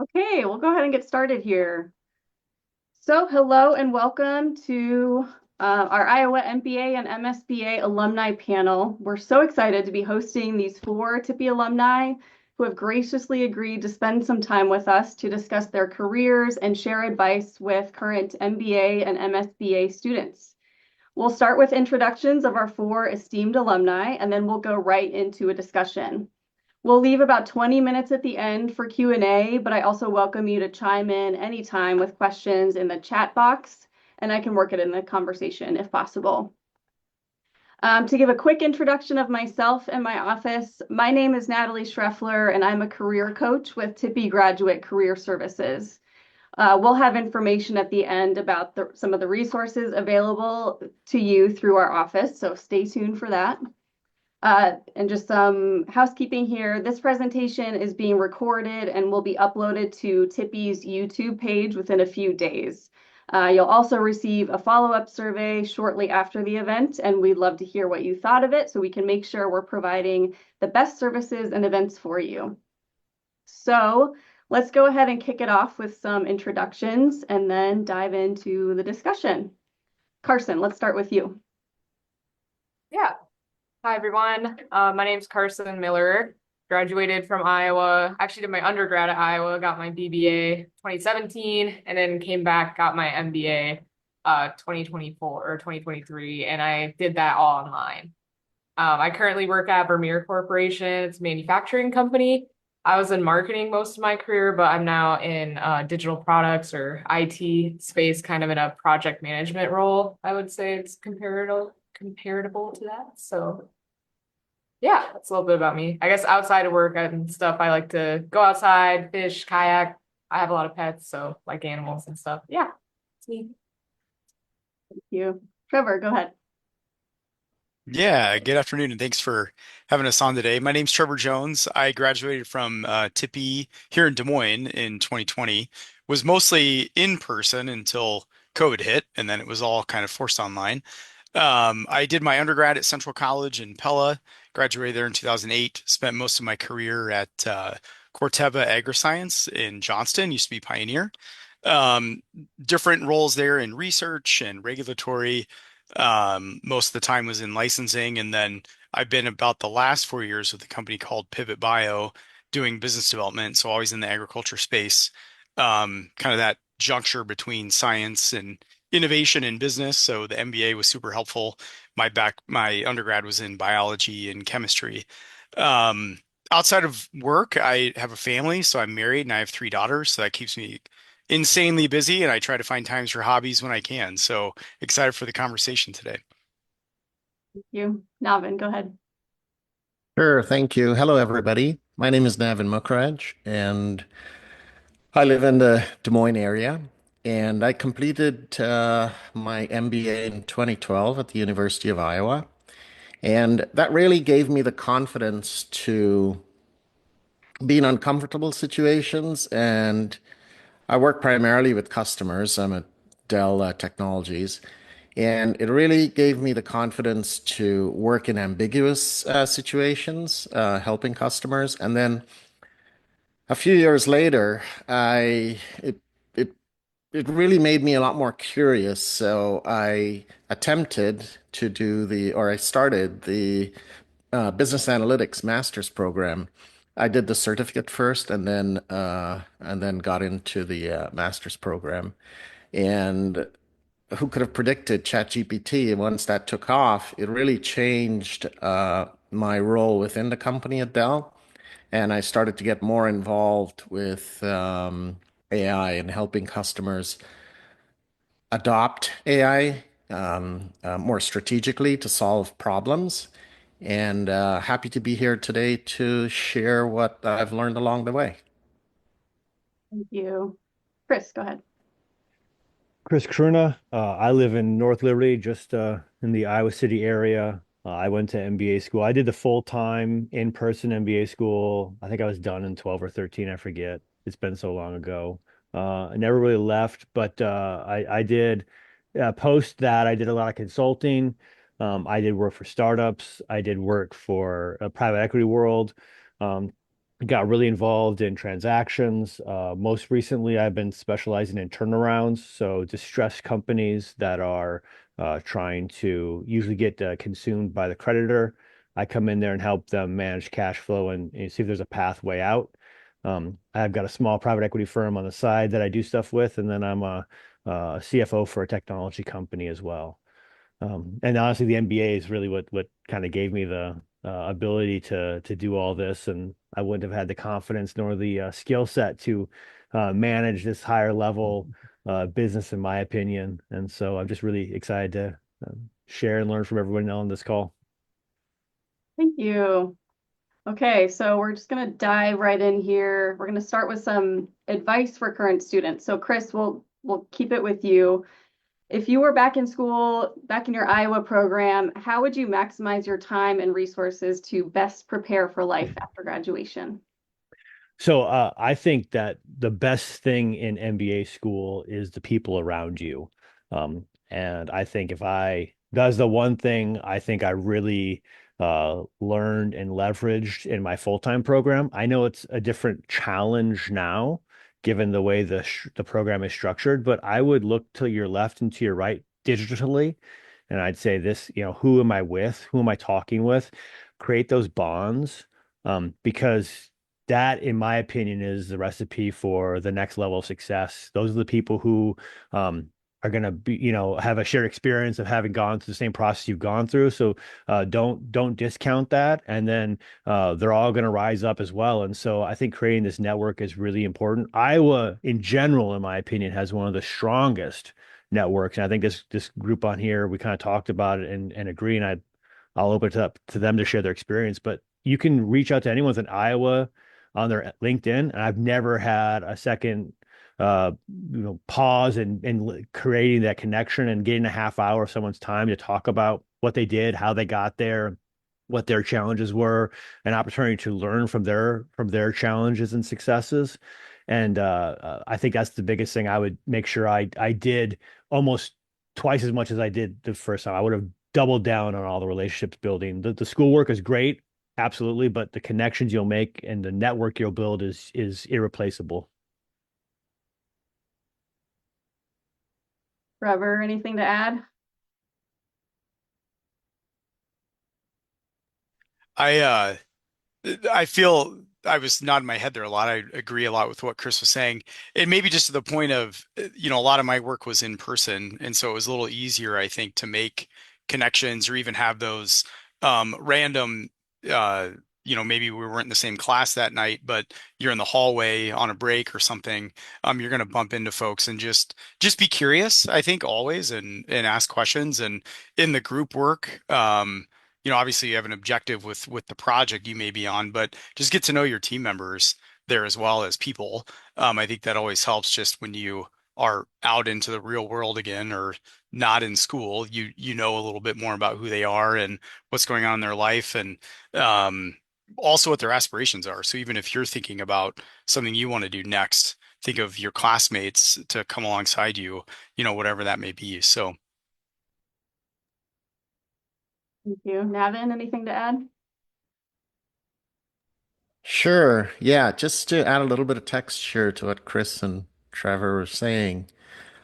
Okay, we'll go ahead and get started here. So, hello and welcome to our Iowa MBA and MSBA Alumni panel. We're so excited to be hosting these four Tippy alumni who have graciously agreed to spend some time with us to discuss their careers and share advice with current MBA and MSBA students. We'll start with introductions of our four esteemed alumni, and then we'll go right into a discussion. We'll leave about 20 minutes at the end for Q&A, but I also welcome you to chime in anytime with questions in the chat box, and I can work it in the conversation if possible. To give a quick introduction of myself and my office, my name is Natalie Schreffler, and I'm a career coach with Tippy Graduate Career Services. We'll have information at the end about some of the resources available to you through our office, so stay tuned for that. And just some housekeeping here. This presentation is being recorded and will be uploaded to Tippy's YouTube page within a few days. You'll also receive a follow-up survey shortly after the event, and we'd love to hear what you thought of it so we can make sure we're providing the best services and events for you. So let's go ahead and kick it off with some introductions and then dive into the discussion. Carson, let's start with you. Yeah. Hi, everyone. My name's Carson Miller. Graduated from Iowa. Actually did my undergrad at Iowa, got my BBA 2017, and then came back, got my MBA 2024 or 2023, and I did that all online. I currently work at Vermeer Corporation. It's a manufacturing company. I was in marketing most of my career, but I'm now in digital products or IT space, kind of in a project management role. I would say it's comparable to that. So yeah, that's a little bit about me. I guess outside of work and stuff, I like to go outside, fish, kayak. I have a lot of pets, so like animals and stuff. Yeah, it's me. Thank you. Trevor, go ahead. Yeah, good afternoon, and thanks for having us on today. My name's Trevor Jones. I graduated from Tippy here in Des Moines in 2020. Was mostly in person until COVID hit, and then it was all kind of forced online. I did my undergrad at Central College in Pella, graduated there in 2008. Spent most of my career at Corteva Agriscience in Johnston, used to be Pioneer. Um, Different roles there in research and regulatory. Most of the time was in licensing, and then I've been about the last 4 years with a company called Pivot Bio doing business development, so always in the agriculture space. Kind of that juncture between science and innovation in business. So the MBA was super helpful. My undergrad was in biology and chemistry. Um, Outside of work, I have a family, so I'm married and I have three daughters, so that keeps me insanely busy, and I try to find times for hobbies when I can. So excited for the conversation today. Thank you. Navin, go ahead. Sure, thank you. Hello, everybody. My name is Navin Mukhraj, and I live in the Des Moines area. And I completed my MBA in 2012 at the University of Iowa. And that really gave me the confidence to be in uncomfortable situations. And I work primarily with customers. I'm at Dell Technologies. And it really gave me the confidence to work in ambiguous situations, helping customers. And then a few years later, it it really made me a lot more curious. So I attempted to do or I started the business analytics master's program. I did the certificate first, and then got into the master's program. And who could have predicted ChatGPT? Once that took off, it really changed my role within the company at Dell. And I started to get more involved with AI and helping customers adopt AI more strategically to solve problems. And happy to be here today to share what I've learned along the way. Thank you. Chris, go ahead. Chris Kruna. I live in North Liberty, just in the Iowa City area. I went to MBA school. I did the full-time in-person MBA school. I think I was done in 12 or 13. I forget. It's been so long ago. I never really left, but I did post that. I did a lot of consulting. I did work for startups. I did work for a private equity world. Um, got really involved in transactions. Most recently, I've been specializing in turnarounds, so distressed companies that are trying to usually get consumed by the creditor. I come in there and help them manage cash flow and see if there's a pathway out. I've got a small private equity firm on the side that I do stuff with, and then I'm a CFO for a technology company as well. And honestly, the MBA is really what kind of gave me the ability to do all this, and I wouldn't have had the confidence nor the skill set to manage this higher level business, in my opinion. And so I'm just really excited to share and learn from everyone on this call. Thank you. Okay, so we're just going to dive right in here. We're going to start with some advice for current students. So Chris, we'll keep it with you. If you were back in school, back in your Iowa program, how would you maximize your time and resources to best prepare for life after graduation? So I think that the best thing in MBA school is the people around you. And I think if that's the one thing I think I really learned and leveraged in my full-time program. I know it's a different challenge now, given the way the program is structured, but I would look to your left and to your right digitally. And I'd say this, who am I with? Who am I talking with? Create those bonds, because that, in my opinion, is the recipe for the next level of success. Those are the people who are going to be, have a shared experience of having gone through the same process you've gone through. So don't discount that. And then they're all going to rise up as well. And so I think creating this network is really important. Iowa, in general, in my opinion, has one of the strongest networks. And I think this group on here, we kind of talked about it and agree. And I'll open it up to them to share their experience. But you can reach out to anyone in Iowa on their LinkedIn, and I've never had a second pause and creating that connection and getting a half hour of someone's time to talk about what they did, how they got there, what their challenges were, an opportunity to learn from their challenges and successes. And I think that's the biggest thing I would make sure I did almost twice as much as I did the first time. I would have doubled down on all the relationships building. The schoolwork is great, absolutely, but the connections you'll make and the network you'll build is irreplaceable. Trevor, anything to add? I I feel I was nodding my head there a lot. I agree a lot with what Chris was saying. And maybe just to the point of, a lot of my work was in person. And so it was a little easier, I think, to make connections or even have those random, uh, maybe we weren't in the same class that night, but you're in the hallway on a break or something. You're going to bump into folks and just be curious, I think, always and ask questions. And in the group work, obviously you have an objective with the project you may be on, but just get to know your team members there as well as people. I think that always helps just when you are out into the real world again or not in school, you know a little bit more about who they are and what's going on in their life and um, also what their aspirations are. So even if you're thinking about something you want to do next, think of your classmates to come alongside you, whatever that may be. So Thank you. Navin, anything to add? Sure. Yeah, just to add a little bit of texture to what Chris and Trevor were saying.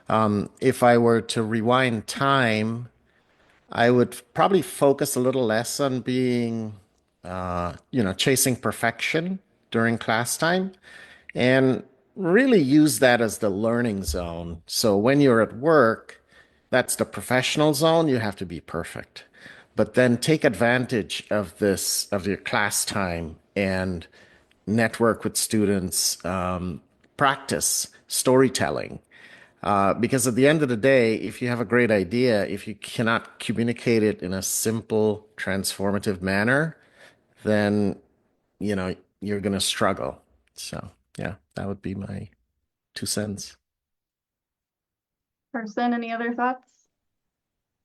If I were to rewind time, I would probably focus a little less on being, chasing perfection during class time and really use that as the learning zone. So when you're at work, that's the professional zone. You have to be perfect. But then take advantage of this, of your class time and network with students, practice storytelling. Because at the end of the day, if you have a great idea, if you cannot communicate it in a simple, transformative manner, then, you're going to struggle. So, yeah, that would be my 2 cents. Person, any other thoughts?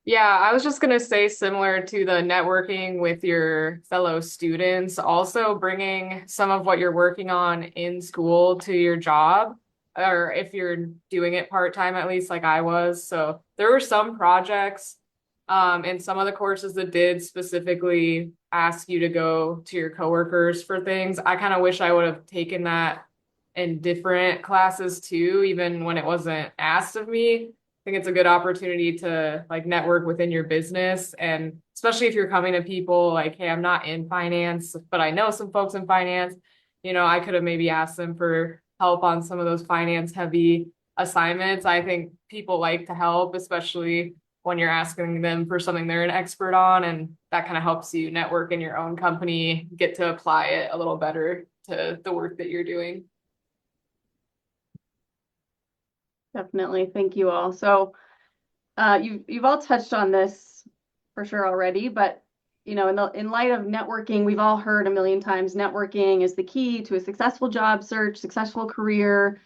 Yeah, I was just going to say similar to the networking with your fellow students, also bringing some of what you're working on in school to your job, or if you're doing it part-time, at least like I was. So there were some projects in some of the courses that did specifically ask you to go to your coworkers for things. I kind of wish I would have taken that in different classes too, even when it wasn't asked of me. I think it's a good opportunity to like network within your business. And especially if you're coming to people like, hey, I'm not in finance, but I know some folks in finance, I could have maybe asked them for help on some of those finance heavy assignments. I think people like to help, especially when you're asking them for something they're an expert on, and that kind of helps you network in your own company, get to apply it a little better to the work that you're doing. Definitely. Thank you all. So you've all touched on this for sure already, but in light of networking, we've all heard a million times networking is the key to a successful job search, successful career.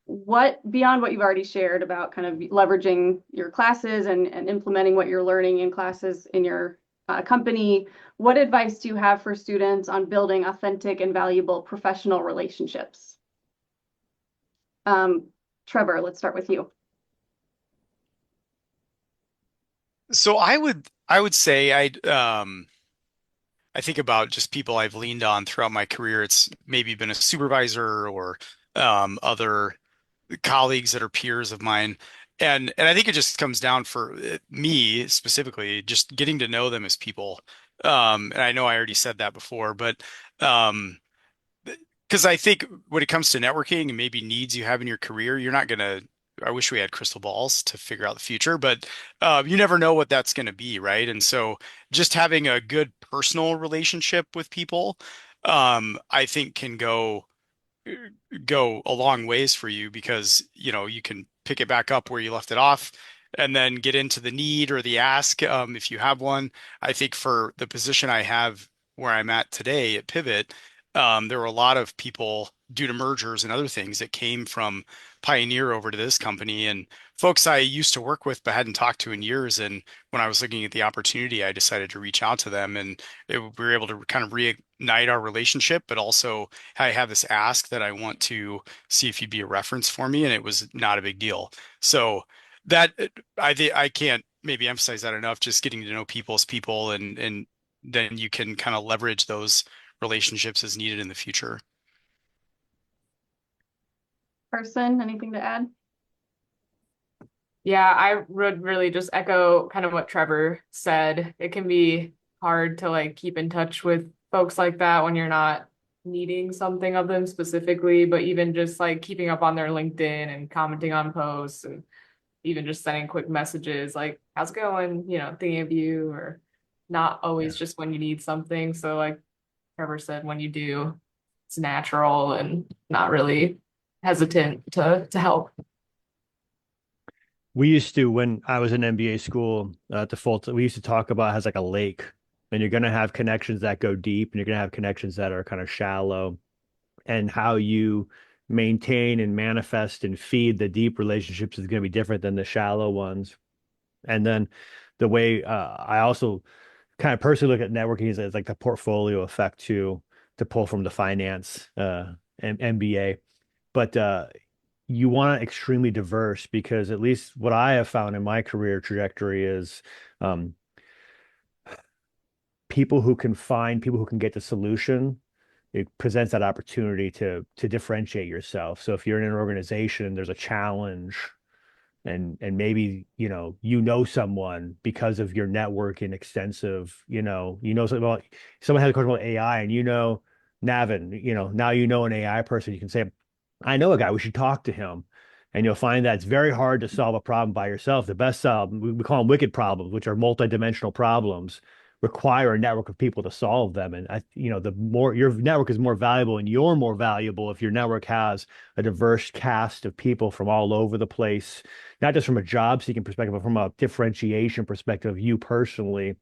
What beyond what you've already shared about kind of leveraging your classes and implementing what you're learning in classes in your company, what advice do you have for students on building authentic and valuable professional relationships? Trevor, let's start with you. So I would say I think about just people I've leaned on throughout my career. It's maybe been a supervisor or other colleagues that are peers of mine. And I think it just comes down for me specifically, just getting to know them as people. And I know I already said that before, but um, because I think when it comes to networking and maybe needs you have in your career, you're not gonna. I wish we had crystal balls to figure out the future, but you never know what that's going to be, right? And so just having a good personal relationship with people, I think can go a long ways for you because you can pick it back up where you left it off and then get into the need or the ask if you have one. I think for the position I have where I'm at today at Pivot, there were a lot of people due to mergers and other things that came from Pioneer over to this company and folks I used to work with but hadn't talked to in years. And when I was looking at the opportunity, I decided to reach out to them and we were able to kind of reignite our relationship, but also I have this ask that I want to see if you'd be a reference for me, and it was not a big deal. So that I can't maybe emphasize that enough. Just getting to know people's people, and then you can kind of leverage those relationships as needed in the future. Carson, anything to add? Yeah, I would really just echo kind of what Trevor said. It can be hard to like keep in touch with folks like that when you're not needing something of them specifically, but even just like keeping up on their LinkedIn and commenting on posts and even just sending quick messages like, how's it going? Thinking of you, or not Yeah. always just when you need something. So like Trevor said, when you do, it's natural and not really hesitant to help. We used to, when I was in MBA school, at the Fulton, we used to talk about it as like a lake, and you're going to have connections that go deep, and you're going to have connections that are kind of shallow, and how you maintain and manifest and feed the deep relationships is going to be different than the shallow ones. And then the way I also kind of personally look at networking is as like the portfolio effect to pull from the finance and MBA. But you want it extremely diverse because at least what I have found in my career trajectory is um, people who can get the solution. It presents that opportunity to differentiate yourself. So if you're in an organization, there's a challenge and maybe someone because of your network and extensive something about someone has a question about AI and Navin, now an AI person, you can say, I know a guy, we should talk to him. And you'll find that it's very hard to solve a problem by yourself. The best we call them wicked problems, which are multidimensional problems, require a network of people to solve them. And the more your network is more valuable, and you're more valuable if your network has a diverse cast of people from all over the place, not just from a job seeking perspective, but from a differentiation perspective of you personally,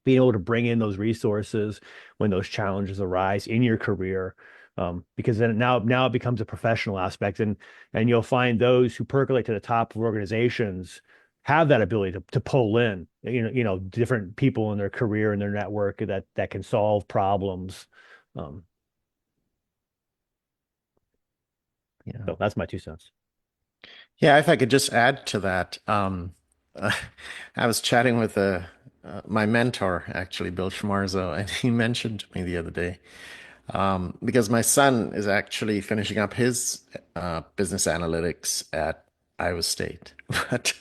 being able to bring in those resources when those challenges arise in your career. Because then now it becomes a professional aspect, and you'll find those who percolate to the top of organizations have that ability to pull in different people in their career and their network that can solve problems. Um, Yeah. so that's my 2 cents. Yeah, if I could just add to that, I was chatting with my mentor, actually, Bill Schmarzo, and he mentioned to me the other day, because my son is actually finishing up his business analytics at Iowa State. But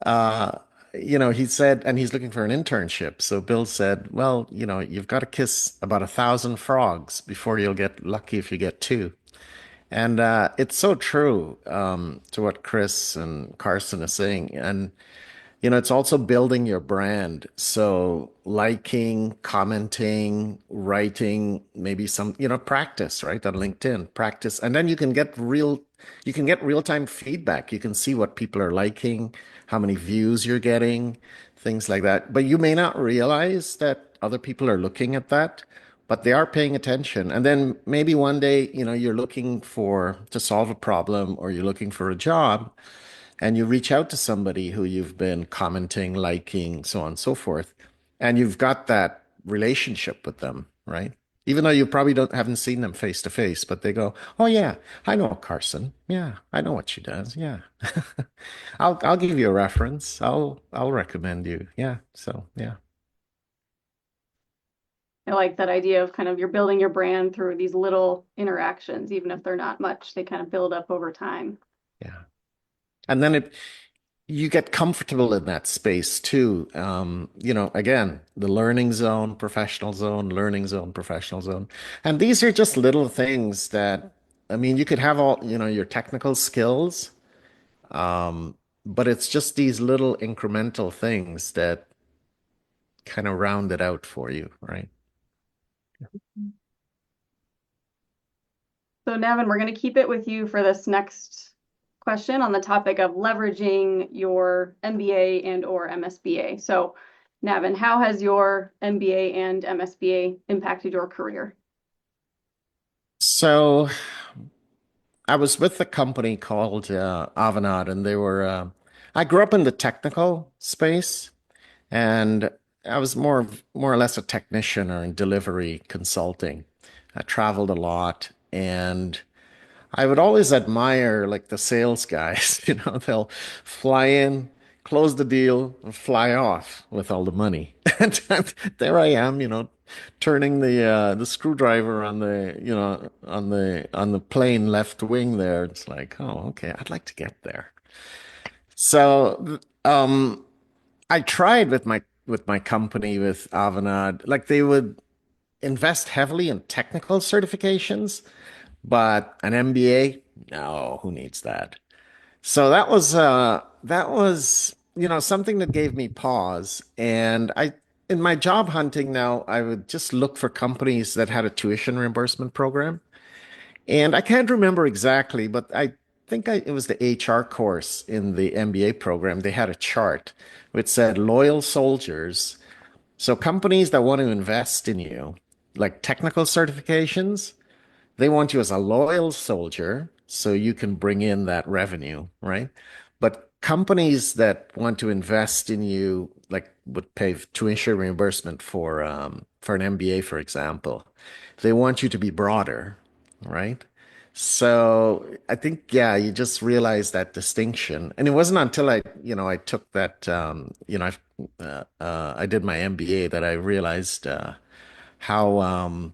uh, he said, and he's looking for an internship. So Bill said, well, you've got to kiss about 1,000 frogs before you'll get lucky if you get two. And it's so true to what Chris and Carson are saying. And it's also building your brand. So liking, commenting, writing, maybe some, practice, right? On LinkedIn, practice. And then you can get real-time feedback. You can see what people are liking, how many views you're getting, things like that. But you may not realize that other people are looking at that, but they are paying attention. And then maybe one day, you're looking to solve a problem, or you're looking for a job, and you reach out to somebody who you've been commenting, liking, so on and so forth, and you've got that relationship with them, right? Even though you probably don't haven't seen them face to face, but they go, "Oh yeah, I know Carson. Yeah, I know what she does. Yeah, I'll give you a reference. I'll recommend you. Yeah, so yeah, I like that idea of kind of you're building your brand through these little interactions, even if they're not much, they kind of build up over time. yeah." And then you get comfortable in that space too. Again, the learning zone, professional zone, learning zone, professional zone. And these are just little things that, I mean, you could have all, your technical skills, but it's just these little incremental things that kind of round it out for you, right? So Navin, we're going to keep it with you for this next question on the topic of leveraging your MBA and or MSBA. So Navin, how has your MBA and MSBA impacted your career? So I was with a company called Avanade, and I grew up in the technical space. And I was more or less a technician or in delivery consulting. I traveled a lot, and I would always admire like the sales guys, they'll fly in, close the deal, and fly off with all the money. And there I am, turning the screwdriver on the plane left wing there. It's like, oh, okay, I'd like to get there. So, I tried with my company with Avanade, like they would invest heavily in technical certifications, but an MBA, no, who needs that? So that was something that gave me pause. And in my job hunting now, I would just look for companies that had a tuition reimbursement program. And I can't remember exactly, but I think it was the HR course in the MBA program. They had a chart which said loyal soldiers. So companies that want to invest in you, like technical certifications, they want you as a loyal soldier so you can bring in that revenue, right? But companies that want to invest in you, like would pay tuition reimbursement for an MBA, for example, they want you to be broader, right? So I think, yeah, you just realize that distinction. And it wasn't until I took that, I did my MBA that I realized how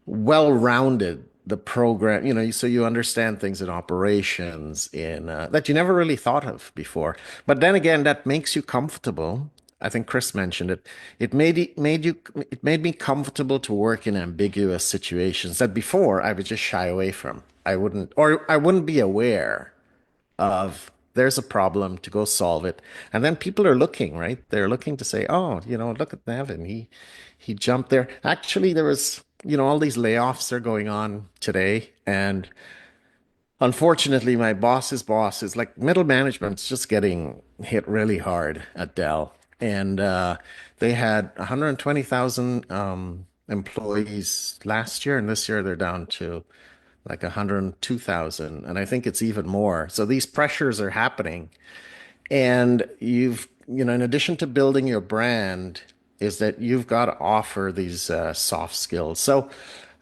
well-rounded the program, so you understand things in operations in that you never really thought of before. But then again, that makes you comfortable. I think Chris mentioned it. It made me comfortable to work in ambiguous situations that before I would just shy away from. I wouldn't be aware of there's a problem to go solve it. And then people are looking, right? They're looking to say, oh, look at Nevin. He jumped there. Actually, there was, all these layoffs are going on today. And unfortunately, my boss's boss is like middle management's just getting hit really hard at Dell. And they had 120,000 employees last year, and this year they're down to like 102,000, and I think it's even more. So these pressures are happening, and in addition to building your brand, is that you've got to offer these soft skills. So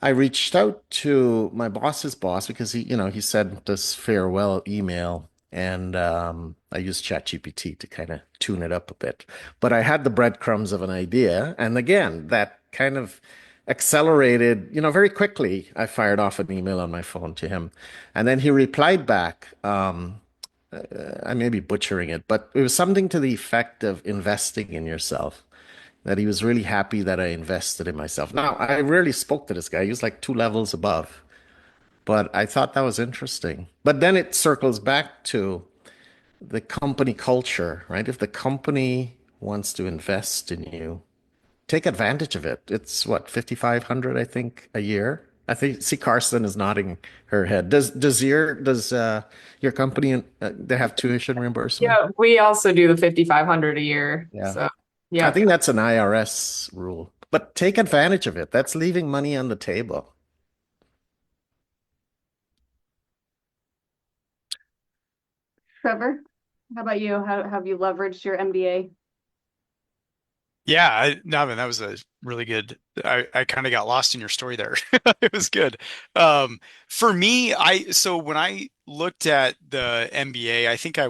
I reached out to my boss's boss because he sent this farewell email And I used ChatGPT to kind of tune it up a bit. But I had the breadcrumbs of an idea. And again, that kind of accelerated, very quickly. I fired off an email on my phone to him. And then he replied back. I may be butchering it, but it was something to the effect of investing in yourself. That he was really happy that I invested in myself. Now, I rarely spoke to this guy. He was like 2 levels above. But I thought that was interesting. But then it circles back to the company culture, right? If the company wants to invest in you, take advantage of it. It's what, 5,500, I think, a year. I think see Carson is nodding her head. Does your company they have tuition reimbursement? Yeah, we also do the 5,500 a year. Yeah. So, I yep. think that's an IRS rule. But take advantage of it. That's leaving money on the table. Trevor, how about you? How have you leveraged your MBA? Yeah, Navin, that was a really good. I kind of got lost in your story there. It was good. For me, so when I looked at the MBA, I think I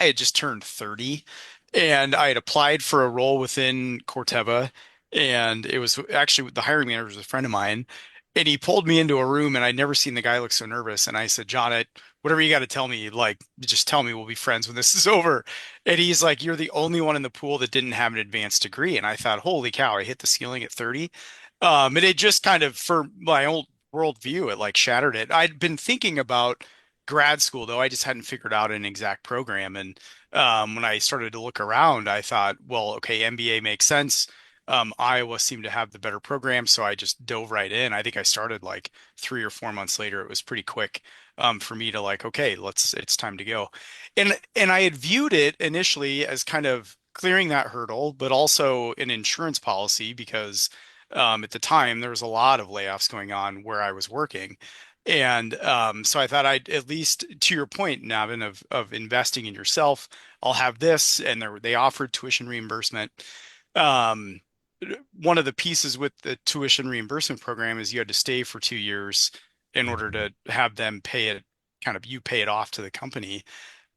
had just turned 30 and I had applied for a role within Corteva. And it was actually the hiring manager was a friend of mine. And he pulled me into a room and I'd never seen the guy look so nervous. And I said, John, whatever you got to tell me, like, just tell me we'll be friends when this is over. And he's like, you're the only one in the pool that didn't have an advanced degree. And I thought, holy cow, I hit the ceiling at 30. And it just kind of, for my old worldview, it like shattered it. I'd been thinking about grad school, though. I just hadn't figured out an exact program. And when I started to look around, I thought, well, okay, MBA makes sense. Iowa seemed to have the better program, so I just dove right in. I think I started like 3 or 4 months later. It was pretty quick for me to like, okay, it's time to go. And I had viewed it initially as kind of clearing that hurdle, but also an insurance policy because at the time there was a lot of layoffs going on where I was working. And so I thought I'd at least, to your point, Navin, of investing in yourself, I'll have this, and they offered tuition reimbursement. Um, One of the pieces with the tuition reimbursement program is you had to stay for 2 years in order to have them pay it, kind of you pay it off to the company.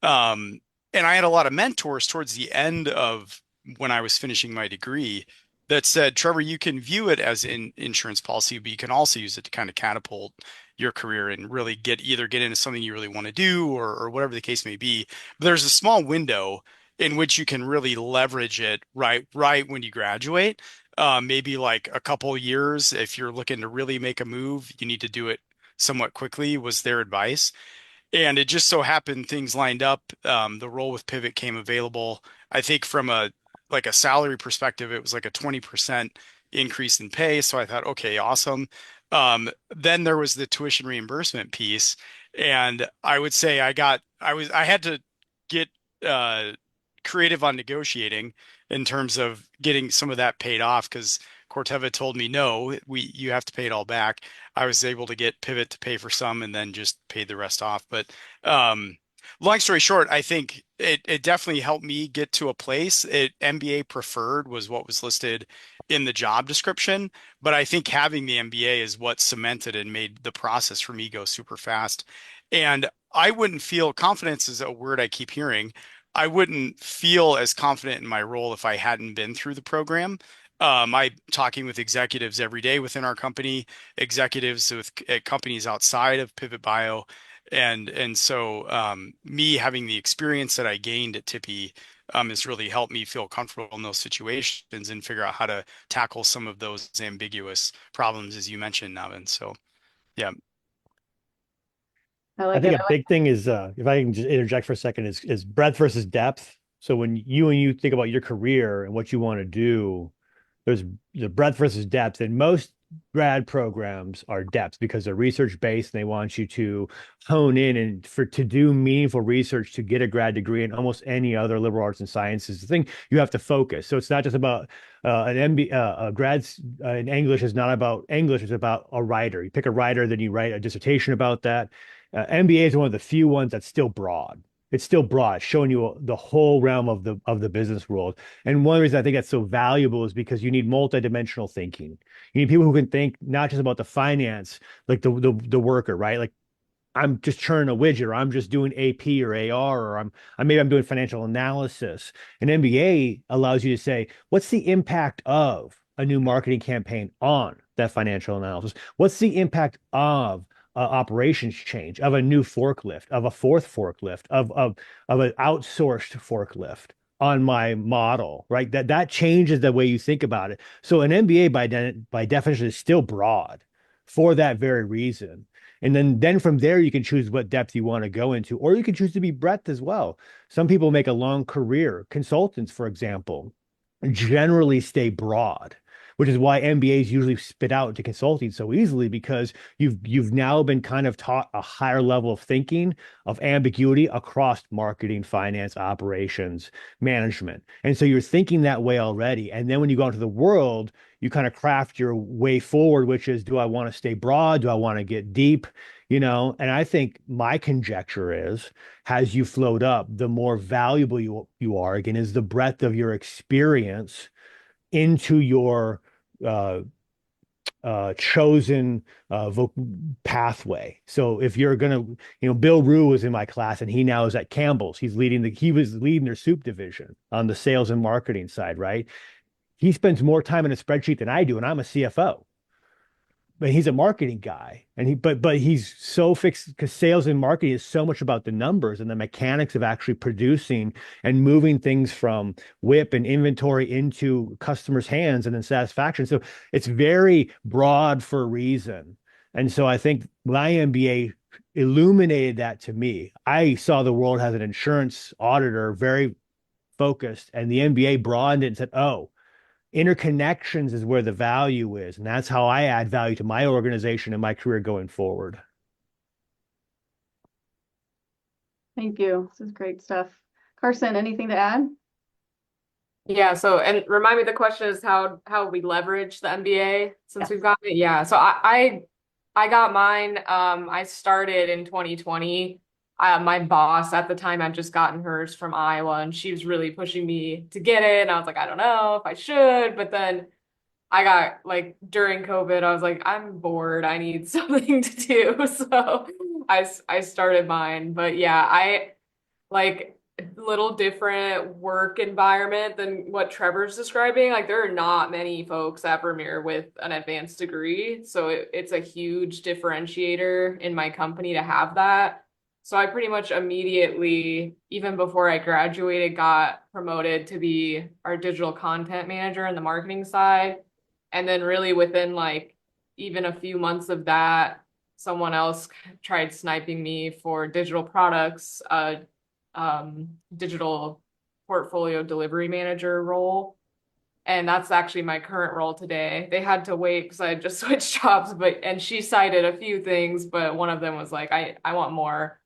Um, and I had a lot of mentors towards the end of when I was finishing my degree that said, Trevor, you can view it as an insurance policy, but you can also use it to kind of catapult your career and really either get into something you really want to do or whatever the case may be. But there's a small window in which you can really leverage it right when you graduate. Maybe like a couple years if you're looking to really make a move, you need to do it somewhat quickly, was their advice. And it just so happened things lined up. The role with Pivot came available. I think from a salary perspective, it was like a 20% increase in pay. So I thought, okay, awesome. Then there was the tuition reimbursement piece, and I would say I had to get uh, creative on negotiating in terms of getting some of that paid off because Corteva told me no, you have to pay it all back. I was able to get Pivot to pay for some and then just paid the rest off. But um, long story short, I think it definitely helped me get to a place. MBA preferred was what was listed in the job description, but I think having the MBA is what cemented and made the process for me go super fast. And I wouldn't feel confidence is a word I keep hearing. I wouldn't feel as confident in my role if I hadn't been through the program. I'm talking with executives every day within our company, executives at companies outside of Pivot Bio, and so me having the experience that I gained at Tippy has really helped me feel comfortable in those situations and figure out how to tackle some of those ambiguous problems, as you mentioned, Navin. So yeah. I I like it. think a big thing is, if I can just interject for a second, is breadth versus depth. So when you think about your career and what you want to do, there's the breadth versus depth. And most grad programs are depth because they're research based and they want you to hone in and to do meaningful research to get a grad degree in almost any other liberal arts and sciences. The thing you have to focus. So it's not just about an MB, grads in English is not about English. It's about a writer. You pick a writer, then you write a dissertation about that. MBA is one of the few ones that's still broad. It's still broad, showing you the whole realm of the business world. And one reason I think that's so valuable is because you need multidimensional thinking. You need people who can think not just about the finance, like the worker, right? Like I'm just churning a widget, or I'm just doing AP or AR, or maybe I'm doing financial analysis. An MBA allows you to say, what's the impact of a new marketing campaign on that financial analysis? What's the impact of operations change, of a new forklift, of a fourth forklift, of an outsourced forklift on my model, right? That changes the way you think about it. So an MBA by definition is still broad for that very reason. And then from there you can choose what depth you want to go into, or you can choose to be breadth as well. Some people make a long career. Consultants, for example, generally stay broad, which is why MBAs usually spit out into consulting so easily, because you've now been kind of taught a higher level of thinking of ambiguity across marketing, finance, operations, management. And so you're thinking that way already. And then when you go into the world, you kind of craft your way forward, which is, do I want to stay broad? Do I want to get deep? And I think my conjecture is, as you float up, the more valuable you are, again, is the breadth of your experience into your uh, chosen pathway. So if you're gonna, Bill Rue was in my class, and he now is at Campbell's. He was leading their soup division on the sales and marketing side, right? He spends more time in a spreadsheet than I do, and I'm a CFO. But he's a marketing guy, and but he's so fixed, because sales and marketing is so much about the numbers and the mechanics of actually producing and moving things from WIP and inventory into customers' hands and then satisfaction. So it's very broad for a reason. And so I think my MBA illuminated that to me. I saw the world as an insurance auditor, very focused, and the MBA broadened it and said, oh, interconnections is where the value is. And that's how I add value to my organization and my career going forward. Thank you. This is great stuff. Carson, anything to add? Yeah, so and remind me, the question is how we leverage the MBA since Yes. we've got it. Yeah, so I got mine. I started in 2020. My boss at the time had just gotten hers from Iowa, and she was really pushing me to get it. And I was like, I don't know if I should. But then I got, like, during COVID, I was like, I'm bored. I need something to do. So I started mine. But yeah, I like a little different work environment than what Trevor's describing. Like, there are not many folks at Vermeer with an advanced degree. So it's a huge differentiator in my company to have that. So I pretty much immediately, even before I graduated, got promoted to be our digital content manager on the marketing side. And then really within, like, even a few months of that, someone else tried sniping me for digital products, digital portfolio delivery manager role. And that's actually my current role today. They had to wait because I had just switched jobs, and she cited a few things, but one of them was like, I want more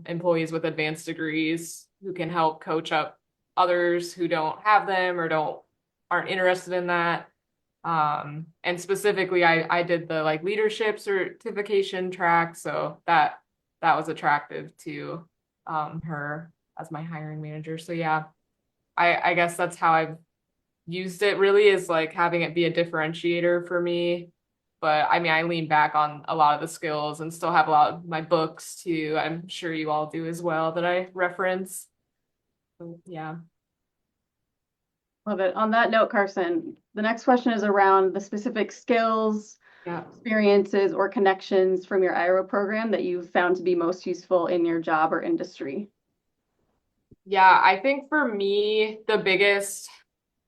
employees with advanced degrees who can help coach up others who don't have them or aren't interested in that. And specifically, I did the, like, leadership certification track, so that was attractive to her as my hiring manager. So yeah, I guess that's how I've used it, really, is like having it be a differentiator for me. But I mean, I lean back on a lot of the skills and still have a lot of my books too. I'm sure you all do as well, that I reference. So, yeah. Love it. On that note, Carson, the next question is around the specific skills, Yeah. experiences, or connections from your Iowa program that you've found to be most useful in your job or industry. Yeah, I think for me, the biggest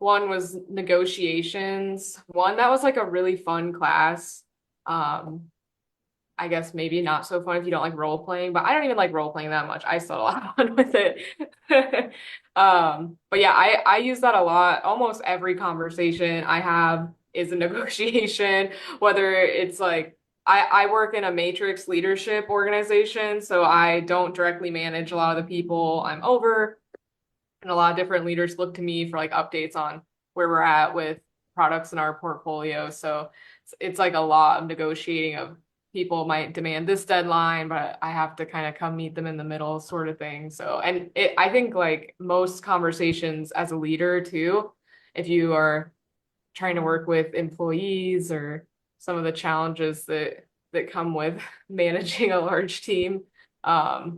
one was negotiations. One that was like a really fun class. I guess maybe not so fun if you don't like role playing, but I don't even like role playing that much. I still had a lot of fun with it. But yeah, I use that a lot. Almost every conversation I have is a negotiation, whether it's like I work in a matrix leadership organization, so I don't directly manage a lot of the people I'm over. And a lot of different leaders look to me for, like, updates on where we're at with products in our portfolio. So it's like a lot of negotiating of people might demand this deadline, but I have to kind of come meet them in the middle, sort of thing. So, and I think, like, most conversations as a leader too, if you are trying to work with employees or some of the challenges that that come with managing a large team.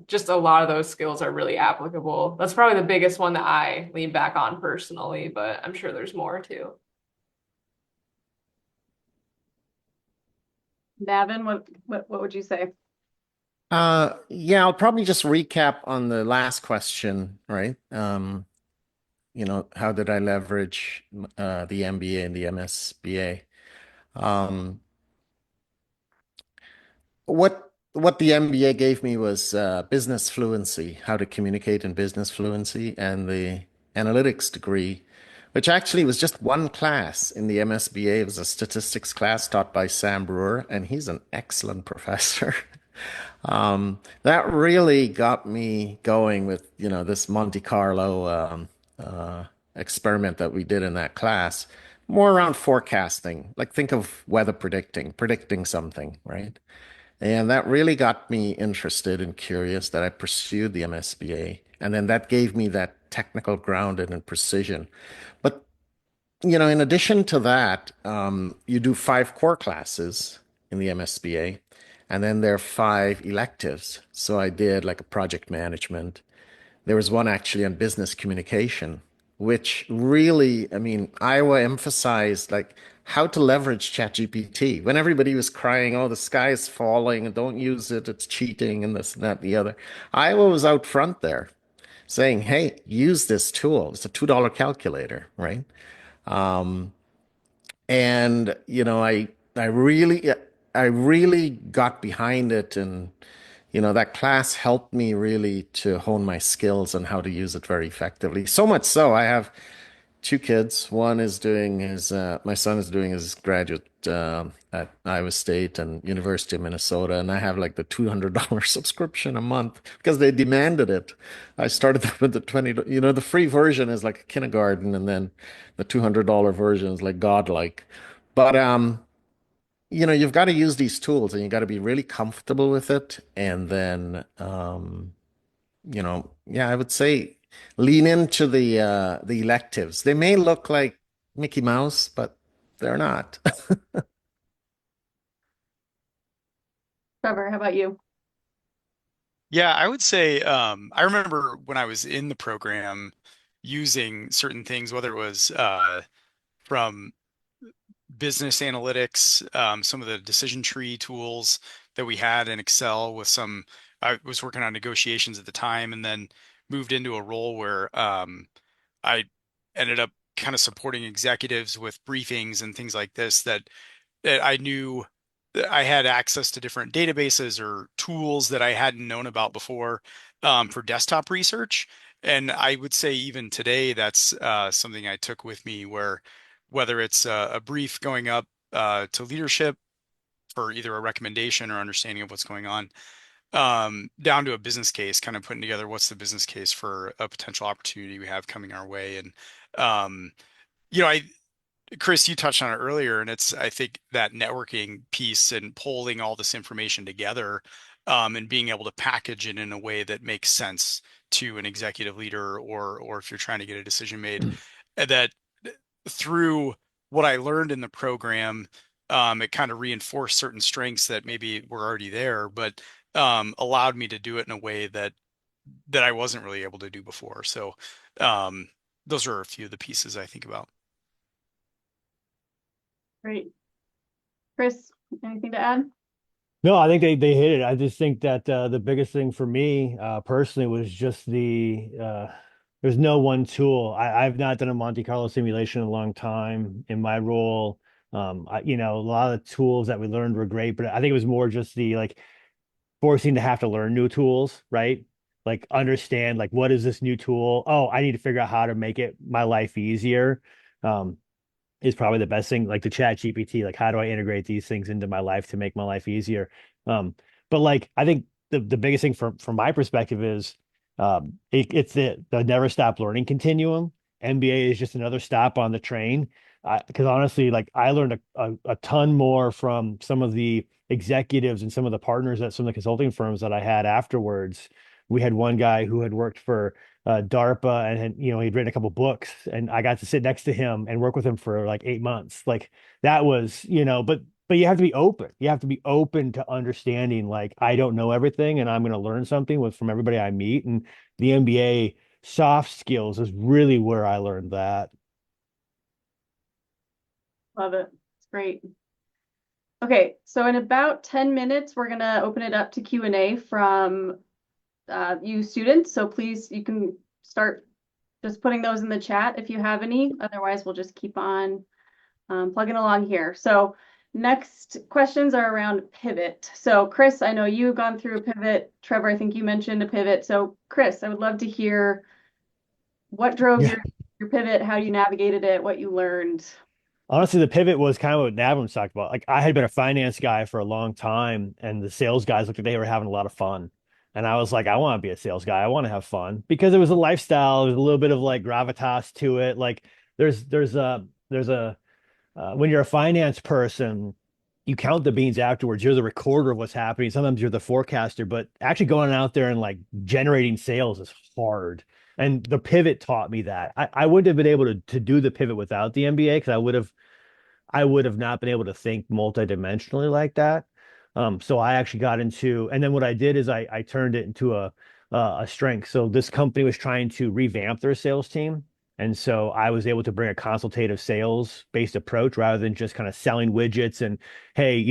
Just a lot of those skills are really applicable. That's probably the biggest one that I lean back on personally, but I'm sure there's more too. Navin, what would you say? Yeah, I'll probably just recap on the last question, right? How did I leverage the MBA and the MSBA? Um, what the MBA gave me was business fluency, how to communicate in business fluency, and the analytics degree, which actually was just one class in the MSBA. It was a statistics class taught by Sam Brewer, and he's an excellent professor. That really got me going with, this Monte Carlo experiment that we did in that class, more around forecasting, like think of weather predicting something, right? And that really got me interested and curious that I pursued the MSBA. And then that gave me that technical grounded and precision. But, in addition to that, you do 5 core classes in the MSBA, and then there are 5 electives. So I did like a project management. There was one actually on business communication, which really, I mean, Iowa emphasized like how to leverage ChatGPT when everybody was crying, oh, the sky is falling and don't use it, it's cheating and this and that and the other. Iowa was out front there saying, hey, use this tool. It's a $2 calculator, right? Um, and I really got behind it, and that class helped me really to hone my skills on how to use it very effectively. So much so, I have 2 kids. My son is doing his graduate at Iowa State and University of Minnesota, and I have like the $200 subscription a month because they demanded it. I started with the 20, the free version is like a kindergarten, and then the $200 version is like godlike. But you've got to use these tools, and you got to be really comfortable with it, and then yeah, I would say lean into the electives. They may look like Mickey Mouse, but they're not. Trevor, how about you? Yeah, I would say I remember when I was in the program using certain things, whether it was from business analytics, some of the decision tree tools that we had in Excel with some, I was working on negotiations at the time and then moved into a role where I ended up kind of supporting executives with briefings and things like this that I knew that I had access to different databases or tools that I hadn't known about before for desktop research. And I would say even today, that's something I took with me where whether it's a brief going up to leadership for either a recommendation or understanding of what's going on, down to a business case, kind of putting together what's the business case for a potential opportunity we have coming our way. And um, I Chris, you touched on it earlier, and it's I think that networking piece and pulling all this information together, and being able to package it in a way that makes sense to an executive leader or if you're trying to get a decision made, that through what I learned in the program, it kind of reinforced certain strengths that maybe were already there, but allowed me to do it in a way that I wasn't really able to do before. So um, those are a few of the pieces I think about. Great. Chris, anything to add? No, I think they hit it. I just think that the biggest thing for me personally was just there's no one tool. I've not done a Monte Carlo simulation in a long time in my role. A lot of the tools that we learned were great, but I think it was more just the like forcing to have to learn new tools, right? Like understand like what is this new tool? Oh, I need to figure out how to make it my life easier. Um, is probably the best thing, like the chat GPT, like how do I integrate these things into my life to make my life easier? Um, but like I think the biggest thing from my perspective is it's the never stop learning continuum. MBA is just another stop on the train. Because honestly, like I learned a ton more from some of the executives and some of the partners at some of the consulting firms that I had afterwards. We had one guy who had worked for DARPA, and he'd written a couple books, and I got to sit next to him and work with him for like 8 months. Like that was, but but you have to be open. You have to be open to understanding, like, I don't know everything and I'm going to learn something with from everybody I meet. And the MBA soft skills is really where I learned that. Love it. It's great. Okay, so in about 10 minutes, we're going to open it up to Q&A from you students. So please, you can start just putting those in the chat if you have any. Otherwise, we'll just keep on plugging along here. So next questions are around pivot. So Chris, I know you've gone through a pivot. Trevor, I think you mentioned a pivot. So Chris, I would love to hear what drove Yeah. your pivot, how you navigated it, what you learned. Honestly, the pivot was kind of what Navin was talking about. Like, I had been a finance guy for a long time, and the sales guys looked like they were having a lot of fun. And I was like, I want to be a sales guy. I want to have fun because it was a lifestyle. There's a little bit of like gravitas to it. Like there's a when you're a finance person, you count the beans afterwards. You're the recorder of what's happening. Sometimes you're the forecaster, but actually going out there and like generating sales is hard. And the pivot taught me that. I wouldn't have been able to do the pivot without the MBA because I would have not been able to think multidimensionally like that. So I actually got into, and then what I did is I turned it into a strength. So this company was trying to revamp their sales team. And so I was able to bring a consultative sales based approach rather than just kind of selling widgets and, hey,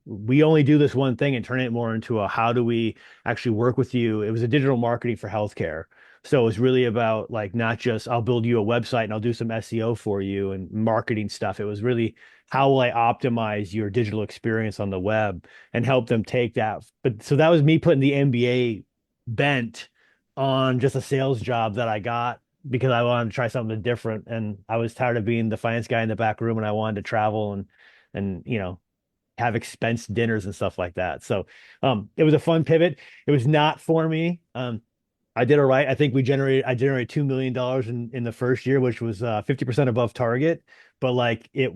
we only do this one thing, and turn it more into a how do we actually work with you? It was a digital marketing for healthcare. So it was really about like not just I'll build you a website and I'll do some SEO for you and marketing stuff. It was really how will I optimize your digital experience on the web and help them take that. But so that was me putting the MBA bent on just a sales job that I got because I wanted to try something different. And I was tired of being the finance guy in the back room, and I wanted to travel and have expense dinners and stuff like that. So it was a fun pivot. It was not for me. I did all right. I think I generated $2 million in the first year, which was 50% above target. But like it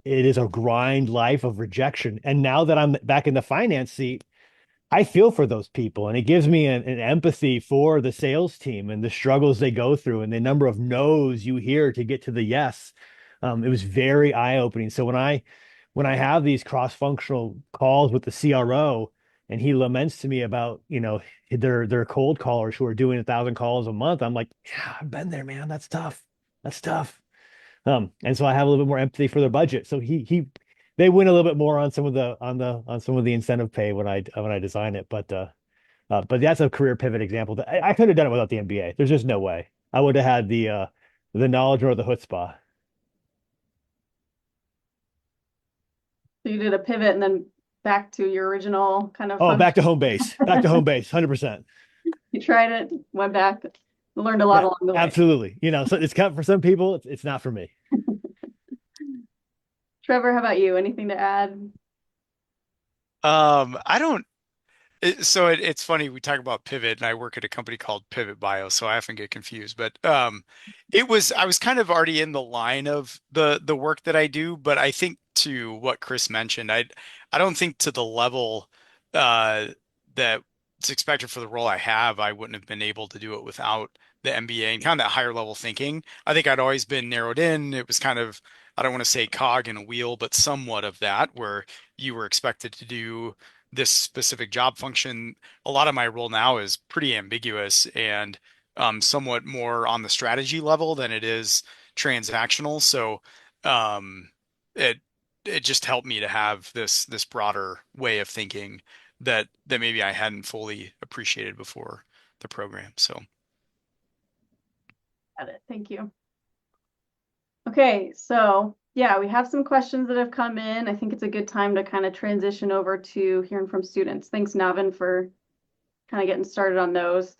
is a grind life of rejection. And now that I'm back in the finance seat, I feel for those people, and it gives me an empathy for the sales team and the struggles they go through and the number of no's you hear to get to the yes. It was very eye-opening. So when I have these cross-functional calls with the CRO, and he laments to me about, their cold callers who are doing 1,000 calls a month, I'm like, yeah, I've been there, man. That's tough. That's tough. And so I have a little bit more empathy for their budget. So they win a little bit more on some of the incentive pay when I design it. But that's a career pivot example that I could have done it without the MBA. There's just no way. I would have had the knowledge or the chutzpah. So you did a pivot and then back to your original kind of Oh, function. back to home base. Back to home base, 100%. You tried it, went back, learned a lot Yeah, along the way. absolutely. So it's for some people, it's not for me. Trevor, how about you? Anything to add? I don't. It's funny we talk about pivot, and I work at a company called Pivot Bio, so I often get confused. But I was kind of already in the line of the work that I do, but I think to what Chris mentioned, I don't think to the level uh, that it's expected for the role I have, I wouldn't have been able to do it without the MBA and kind of that higher level thinking. I think I'd always been narrowed in. It was kind of, I don't want to say cog in a wheel, but somewhat of that, where you were expected to do this specific job function. A lot of my role now is pretty ambiguous and somewhat more on the strategy level than it is transactional. So um, it it just helped me to have this broader way of thinking that maybe I hadn't fully appreciated before the program. So Got it. Thank you. Okay, so yeah, we have some questions that have come in. I think it's a good time to kind of transition over to hearing from students. Thanks, Navin, for kind of getting started on those.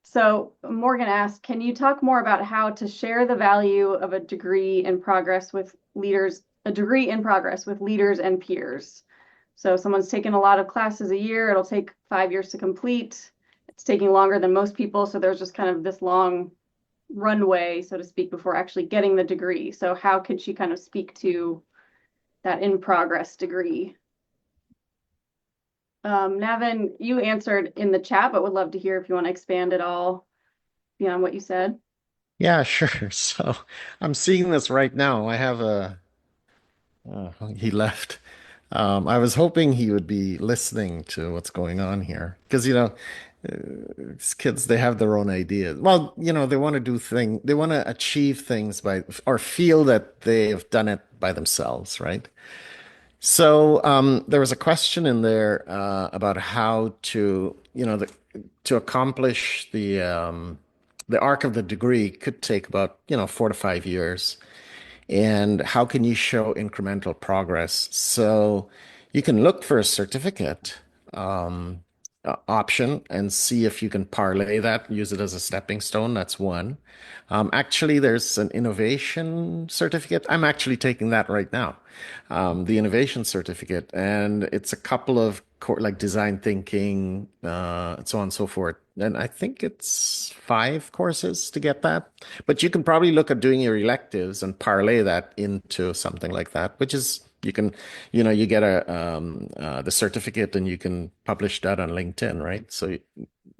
So Morgan asked, can you talk more about how to share the value of a degree in progress with leaders, a degree in progress with leaders and peers? So someone's taken a lot of classes a year, it'll take 5 years to complete. It's taking longer than most people, so there's just kind of this long runway, so to speak, before actually getting the degree. So how could she kind of speak to that in progress degree? Navin, you answered in the chat, but would love to hear if you want to expand at all beyond what you said. Yeah, sure. So I'm seeing this right now. I have He left. I was hoping he would be listening to what's going on here because, these kids, they have their own ideas. Well, they want to they want to achieve things by, or feel that they've done it by themselves, right? So there was a question in there about how to, to accomplish the arc of the degree could take about, 4 to 5 years. And how can you show incremental progress? So you can look for a certificate option and see if you can parlay that, use it as a stepping stone. That's one. Actually, there's an innovation certificate. I'm actually taking that right now, the innovation certificate, and it's a couple of like design thinking, and so on and so forth. And I think it's 5 courses to get that. But you can probably look at doing your electives and parlay that into something like that, which is you can, you get the certificate and you can publish that on LinkedIn, right? So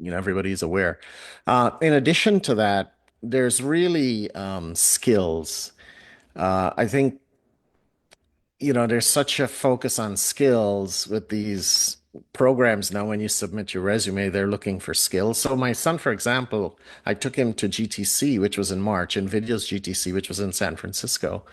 everybody's aware. In addition to that, there's really skills. I think there's such a focus on skills with these programs now. When you submit your resume, they're looking for skills. So my son, for example, I took him to GTC, which was in March, NVIDIA's GTC, which was in San Francisco.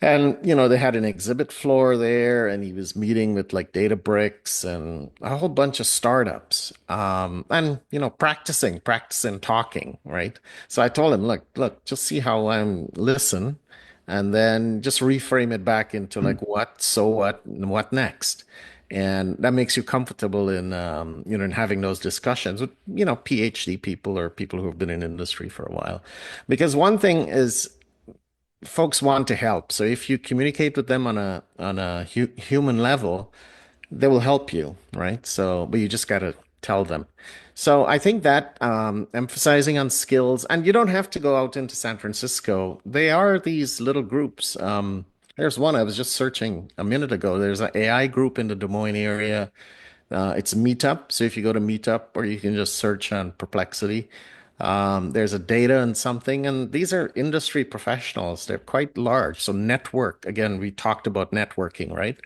And, they had an exhibit floor there, and he was meeting with like Databricks and a whole bunch of startups. And, practicing talking, right? So I told him, look, just see how I'm listen, and then just reframe it back into like what, so what, and what next. And that makes you comfortable in, in having those discussions with, PhD people or people who have been in industry for a while. Because one thing is, folks want to help. So if you communicate with them on a human level, they will help you, right? So, but you just got to tell them. So I think that emphasizing on skills, and you don't have to go out into San Francisco. They are these little groups. There's one I was just searching a minute ago. There's an AI group in the Des Moines area. It's Meetup. So if you go to Meetup, or you can just search on Perplexity, there's a data and something, and these are industry professionals. They're quite large. So network, again, we talked about networking, right?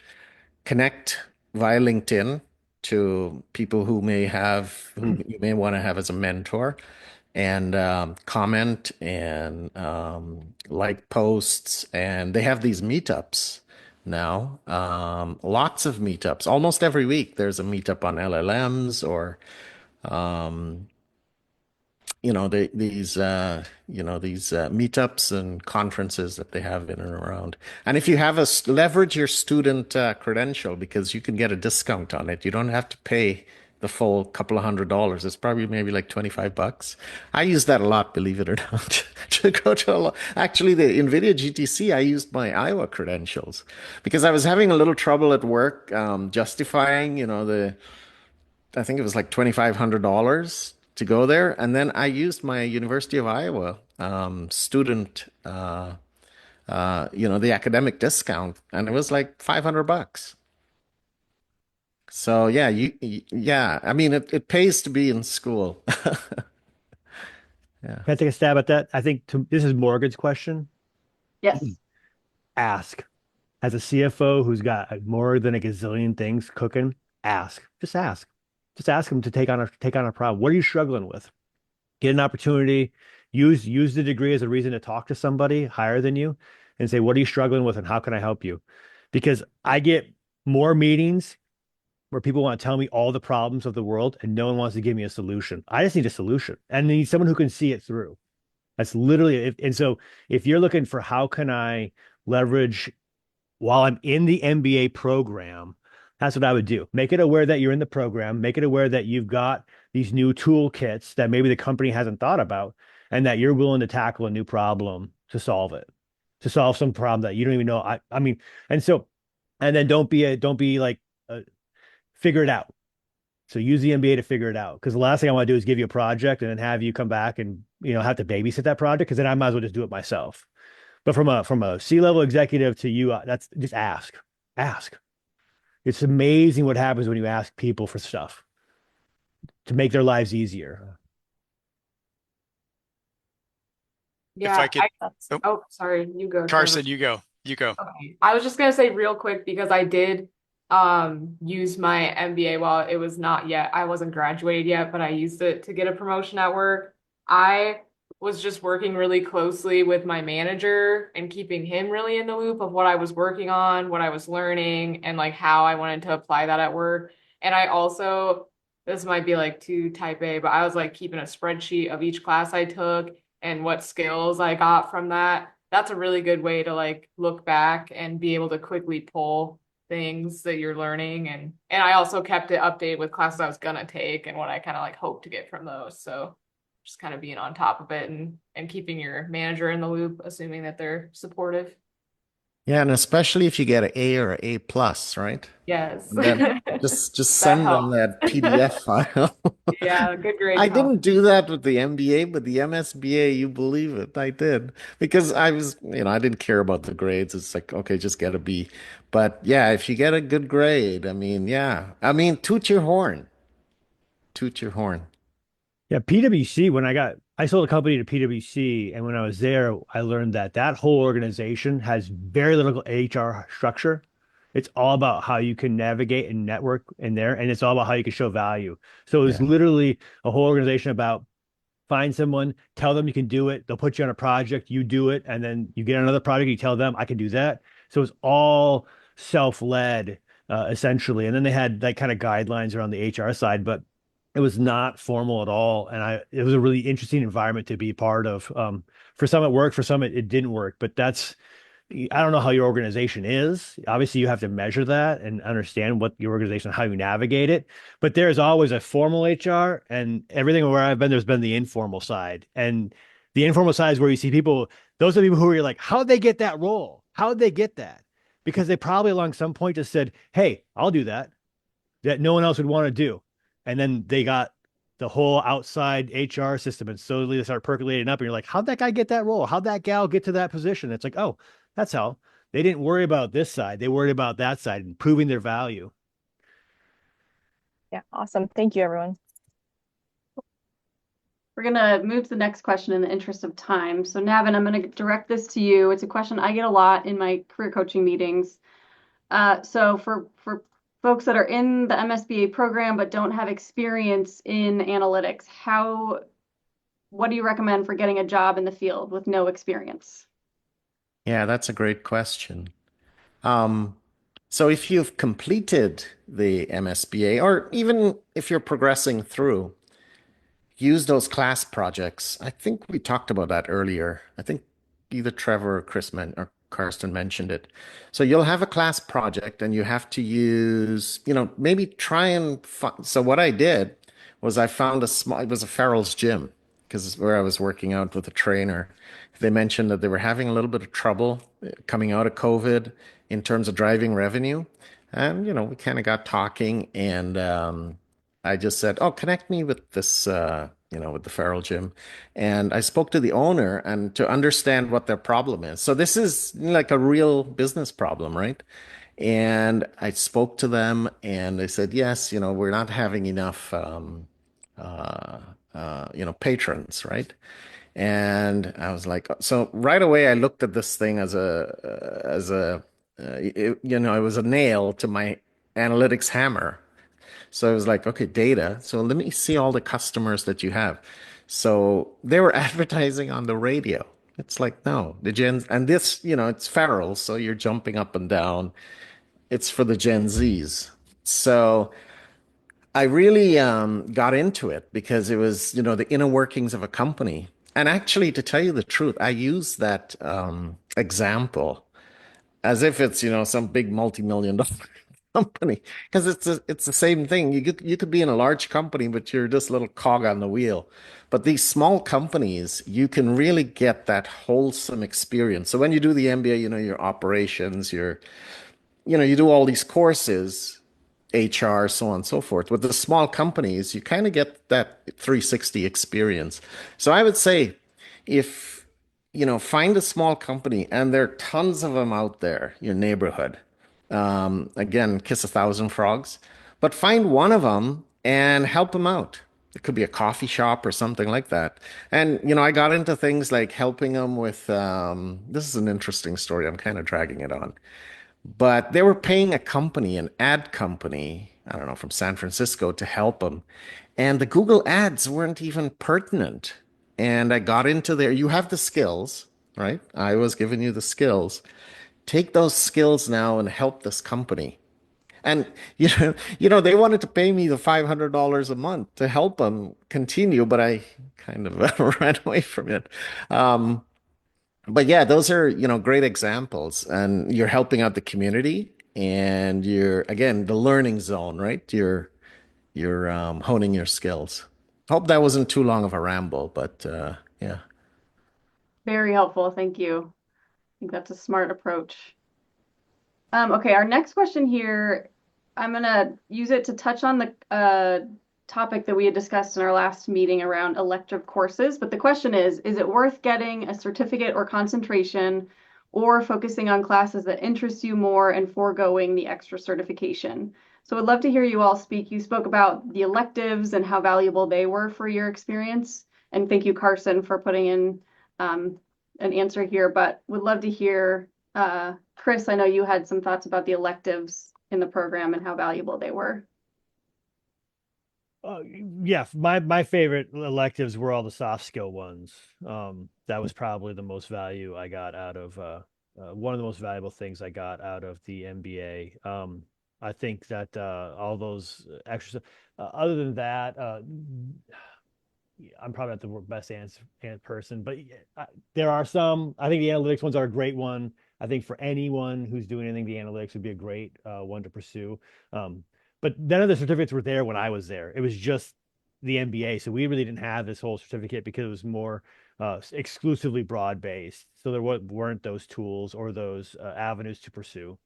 Connect via LinkedIn to people who you may want to have as a mentor, and comment and like posts. And they have these meetups now, lots of meetups. Almost every week, there's a meetup on LLMs or um, these meetups and conferences that they have in and around. And if you have leverage your student credential, because you can get a discount on it. You don't have to pay the full couple of $100s. It's probably maybe like $25. I use that a lot, believe it or not, to go to a lot. Actually, the NVIDIA GTC, I used my Iowa credentials because I was having a little trouble at work justifying, I think it was like $2,500 to go there. And then I used my University of Iowa student, the academic discount, and it was like $500. So yeah, yeah, I mean, it pays to be in school. Yeah. Can I take a stab at that? I think this is Morgan's question. Yes. Ask. As a CFO who's got more than a gazillion things cooking, ask. Just ask. Just ask them to take on a problem. What are you struggling with? Get an opportunity. Use the degree as a reason to talk to somebody higher than you and say, what are you struggling with and how can I help you? Because I get more meetings where people want to tell me all the problems of the world and no one wants to give me a solution. I just need a solution and I need someone who can see it through. That's literally it. And so if you're looking for how can I leverage while I'm in the MBA program, that's what I would do. Make it aware that you're in the program, make it aware that you've got these new toolkits that maybe the company hasn't thought about, and that you're willing to tackle a new problem to solve it, to solve some problem that you don't even know. I mean, and so, and then don't be like, figure it out. So use the MBA to figure it out. Because the last thing I want to do is give you a project and then have you come back and have to babysit that project. Because then I might as well just do it myself. But from a C-level executive to you, that's just ask. It's amazing what happens when you ask people for stuff to make their lives easier. If I Yeah, could, oh, oh, sorry, you go, Trevor. Carson, you go. You go. Okay. I was just gonna say real quick because I did use my MBA while it was not yet. I wasn't graduated yet, but I used it to get a promotion at work. I was just working really closely with my manager and keeping him really in the loop of what I was working on, what I was learning, and like how I wanted to apply that at work. And I also, this might be like too type A, but I was like keeping a spreadsheet of each class I took and what skills I got from that. That's a really good way to like look back and be able to quickly pull things that you're learning, and I also kept it updated with classes I was gonna take and what I kind of like hope to get from those. So just kind of being on top of it and keeping your manager in the loop, assuming that they're supportive. Yeah, and especially if you get an A or an A plus, right? Yes. And then just That send them helps. that PDF file. Yeah, good grades I help. didn't do that with the MBA, but the MSBA, you believe it, I did. Because I was, I didn't care about the grades. It's like, okay, just get a B. But yeah, if you get a good grade, I mean, yeah. I mean, toot your horn. Toot your horn. Yeah, PwC, I sold a company to PwC, and when I was there, I learned that that whole organization has very little HR structure. It's all about how you can navigate and network in there, and it's all about how you can show value. So it's Yeah. literally a whole organization about find someone, tell them you can do it. They'll put you on a project, you do it, and then you get another project, you tell them I can do that. So it's all self-led, essentially. And then they had like kind of guidelines around the HR side, but it was not formal at all. And it was a really interesting environment to be part of. For some it worked, for some it didn't work. But I don't know how your organization is. Obviously, you have to measure that and understand what your organization, how you navigate it. But there's always a formal HR, and everything where I've been, there's been the informal side. And the informal side is where you see people, those are the people who are like, how'd they get that role? How'd they get that? Because they probably along some point just said, hey, I'll do that no one else would want to do. And then they got the whole outside HR system and slowly they start percolating up. And you're like, how'd that guy get that role? How'd that gal get to that position? It's like, oh, that's how they didn't worry about this side. They worried about that side and proving their value. Yeah, awesome. Thank you, everyone. We're going to move to the next question in the interest of time. So Navin, I'm going to direct this to you. It's a question I get a lot in my career coaching meetings. So for folks that are in the MSBA program but don't have experience in analytics, what do you recommend for getting a job in the field with no experience? Yeah, that's a great question. Um, so if you've completed the MSBA, or even if you're progressing through, use those class projects. I think we talked about that earlier. I think either Trevor or or Karsten mentioned it. So you'll have a class project and you have to use, maybe try and find. So what I did was I found it was a Farrell's gym because where I was working out with a trainer. They mentioned that they were having a little bit of trouble coming out of COVID in terms of driving revenue. And, we kind of got talking and, I just said, "Oh, connect me with this, with the Farrell gym." And I spoke to the owner and to understand what their problem is. So this is like a real business problem, right? And I spoke to them and they said, "Yes, we're not having enough, patrons, right?" And I was like, so right away I looked at this thing it was a nail to my analytics hammer. So I was like, okay, data. So let me see all the customers that you have. So they were advertising on the radio. It's like, no, the Gen, and this, it's Farrell. So you're jumping up and down. It's for the Gen Zs. So I really got into it because it was, the inner workings of a company. And actually, to tell you the truth, I use that example as if it's, some big multi-million dollar company because it's the same thing. You could be in a large company, but you're just a little cog on the wheel. But these small companies, you can really get that wholesome experience. So when you do the MBA, your operations, you do all these courses, HR, so on and so forth. With the small companies, you kind of get that 360 experience. So I would say if, find a small company, and there are tons of them out there, your neighborhood. Again, kiss 1,000 frogs, but find one of them and help them out. It could be a coffee shop or something like that. And, I got into things like helping them with, this is an interesting story. I'm kind of dragging it on. But they were paying a company, an ad company, I don't know, from San Francisco to help them. And the Google ads weren't even pertinent. And I got into there. You have the skills, right? I was giving you the skills. Take those skills now and help this company. And they wanted to pay me the $500 a month to help them continue, but I kind of ran away from it. Um, but yeah, those are, great examples, and you're helping out the community, and you're again the learning zone, right? You're honing your skills. Hope that wasn't too long of a ramble, but yeah. Very helpful. Thank you. I think that's a smart approach. Okay, our next question here, I'm gonna use it to touch on the topic that we had discussed in our last meeting around elective courses. But the question is it worth getting a certificate or concentration or focusing on classes that interest you more and foregoing the extra certification? So I'd love to hear you all speak. You spoke about the electives and how valuable they were for your experience. And thank you, Carson, for putting in an answer here, but would love to hear Chris, I know you had some thoughts about the electives in the program and how valuable they were. Yeah, my favorite electives were all the soft skill ones. That was probably the most value I got out of one of the most valuable things I got out of the MBA. I think that all those extra, other than that, I'm probably not the best answer person, but there are some. I think the analytics ones are a great one. I think for anyone who's doing anything, the analytics would be a great one to pursue. Um, but none of the certificates were there when I was there. It was just the MBA, so we really didn't have this whole certificate because it was more exclusively broad based. So there weren't those tools or those avenues to pursue.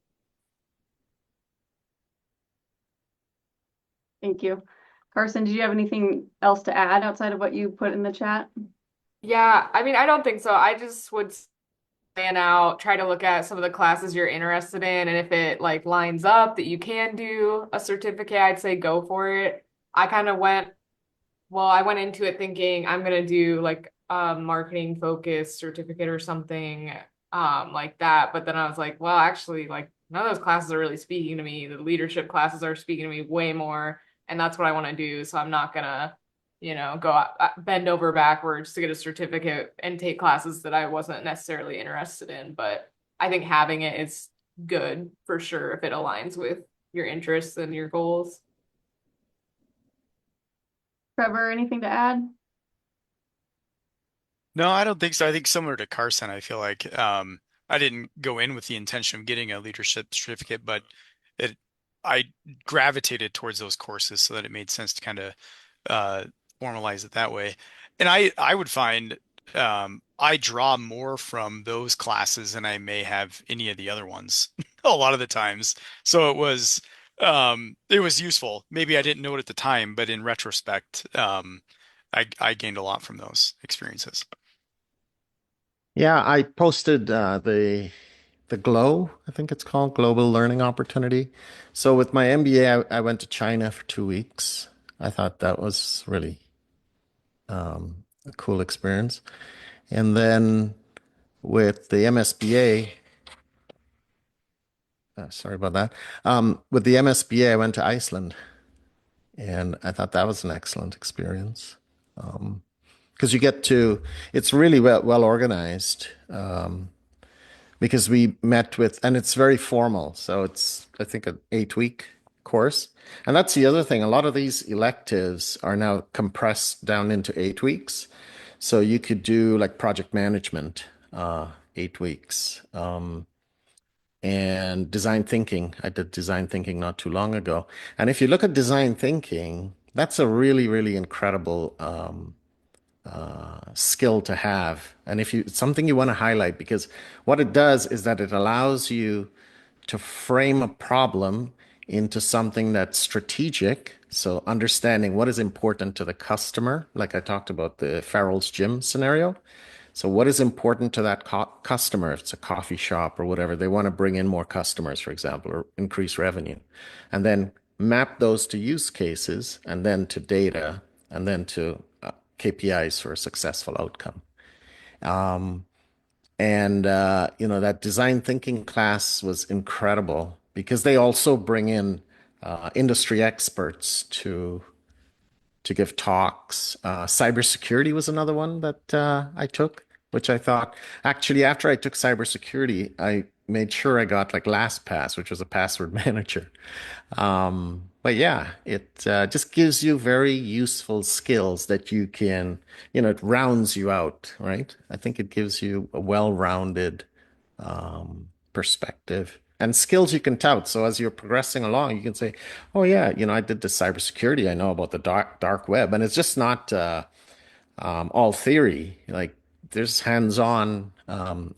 Thank you. Carson, did you have anything else to add outside of what you put in the chat? Yeah, I mean, I don't think so. I just would plan out, try to look at some of the classes you're interested in, and if it like lines up that you can do a certificate, I'd say go for it. I kind of I went into it thinking I'm gonna do like a marketing focused certificate or something like that. But then I was like, well, actually, like none of those classes are really speaking to me. The leadership classes are speaking to me way more, and that's what I want to do. So I'm not gonna, go bend over backwards to get a certificate and take classes that I wasn't necessarily interested in. But I think having it is good for sure if it aligns with your interests and your goals. Trevor, anything to add? No, I don't think so. I think similar to Carson, I feel like I didn't go in with the intention of getting a leadership certificate, but it I gravitated towards those courses so that it made sense to kind of uh, formalize it that way. And I would find I draw more from those classes than I may have any of the other ones a lot of the times. So it was useful. Maybe I didn't know it at the time, but in retrospect, I gained a lot from those experiences. Yeah, I posted the GLOW, I think it's called, Global Learning Opportunity. So with my MBA, I went to China for 2 weeks. I thought that was really a cool experience. And then with the MSBA, sorry about that. With the MSBA, I went to Iceland, and I thought that was an excellent experience. Because it's really well organized. Because we met with, and it's very formal. So it's, I think, an 8 week course. And that's the other thing. A lot of these electives are now compressed down into 8 weeks. So you could do like project management, 8 weeks, and design thinking. I did design thinking not too long ago. And if you look at design thinking, that's a really, really incredible skill to have. And if it's something you want to highlight, because what it does is that it allows you to frame a problem into something that's strategic. So understanding what is important to the customer, like I talked about the Farrell's Gym scenario. So what is important to that customer? If it's a coffee shop or whatever, they want to bring in more customers, for example, or increase revenue. And then map those to use cases and then to data and then to KPIs for a successful outcome. Um, and that design thinking class was incredible because they also bring in industry experts to give talks. Cybersecurity was another one that I took, which I thought actually after I took cybersecurity, I made sure I got like LastPass, which was a password manager. But yeah, it just gives you very useful skills that you can, it rounds you out, right? I think it gives you a well-rounded perspective and skills you can tout. So as you're progressing along, you can say, "Oh yeah, I did the cybersecurity. I know about the dark web," and it's just not all theory. Like there's hands-on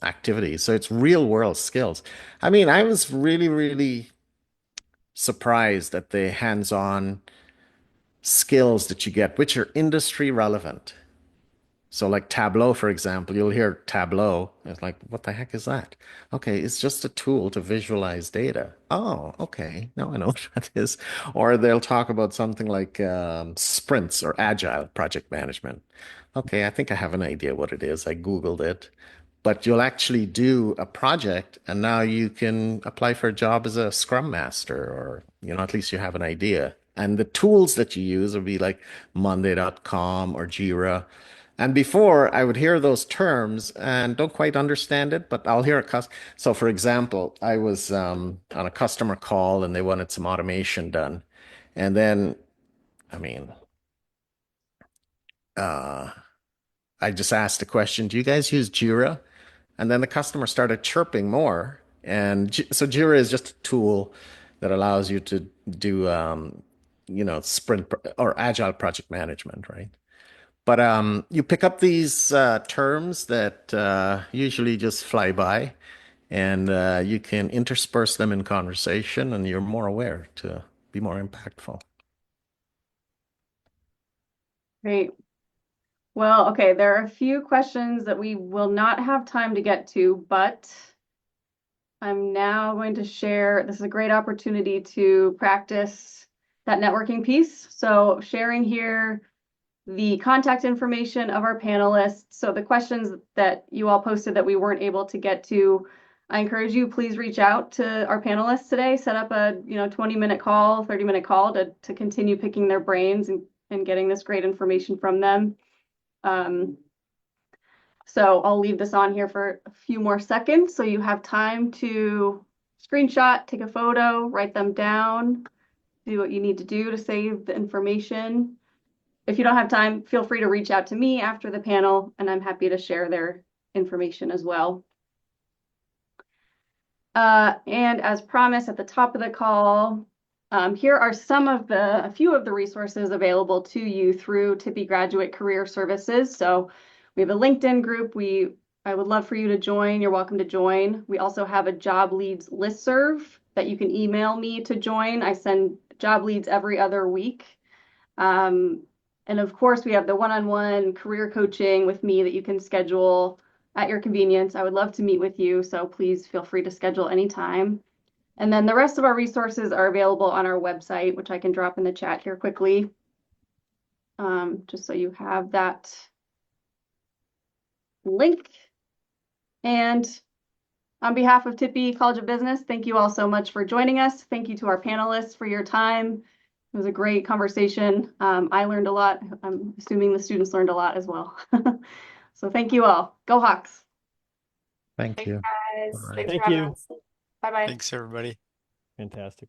activities, so it's real-world skills. I mean, I was really, really surprised at the hands-on skills that you get, which are industry relevant. So like Tableau, for example, you'll hear Tableau. It's like, what the heck is that? Okay, it's just a tool to visualize data. Oh, okay. Now I know what that is. Or they'll talk about something like sprints or agile project management. Okay, I think I have an idea what it is. I Googled it. But you'll actually do a project and now you can apply for a job as a scrum master or, at least you have an idea. And the tools that you use will be like Monday.com or Jira. And before I would hear those terms and don't quite understand it, but I'll hear so for example, I was on a customer call and they wanted some automation done. And then, I mean, uh, I just asked the question, do you guys use Jira? And then the customer started chirping more. And so Jira is just a tool that allows you to do, sprint or agile project management, right? But you pick up these terms that usually just fly by, and you can intersperse them in conversation, and you're more aware to be more impactful. Great. Well, okay, there are a few questions that we will not have time to get to, but I'm now going to share. This is a great opportunity to practice that networking piece. So sharing here the contact information of our panelists. So the questions that you all posted that we weren't able to get to, I encourage you, please reach out to our panelists today, set up a 20-minute call, 30-minute call to continue picking their brains and getting this great information from them. So I'll leave this on here for a few more seconds so you have time to screenshot, take a photo, write them down, do what you need to do to save the information. If you don't have time, feel free to reach out to me after the panel, and I'm happy to share their information as well. And as promised at the top of the call, here are a few of the resources available to you through Tippie Graduate Career Services. So we have a LinkedIn group. I would love for you to join. You're welcome to join. We also have a job leads listserv that you can email me to join. I send job leads every other week. And of course, we have the one-on-one career coaching with me that you can schedule at your convenience. I would love to meet with you, so please feel free to schedule anytime. And then the rest of our resources are available on our website, which I can drop in the chat here quickly, just so you have that link. And on behalf of Tippie College of Business, thank you all so much for joining us. Thank you to our panelists for your time. It was a great conversation. I learned a lot. I'm assuming the students learned a lot as well. So thank you all. Go Hawks. Thank Thanks, you. guys. All right. Thanks for Thank having you. us. Bye-bye. Thanks, everybody. Fantastic.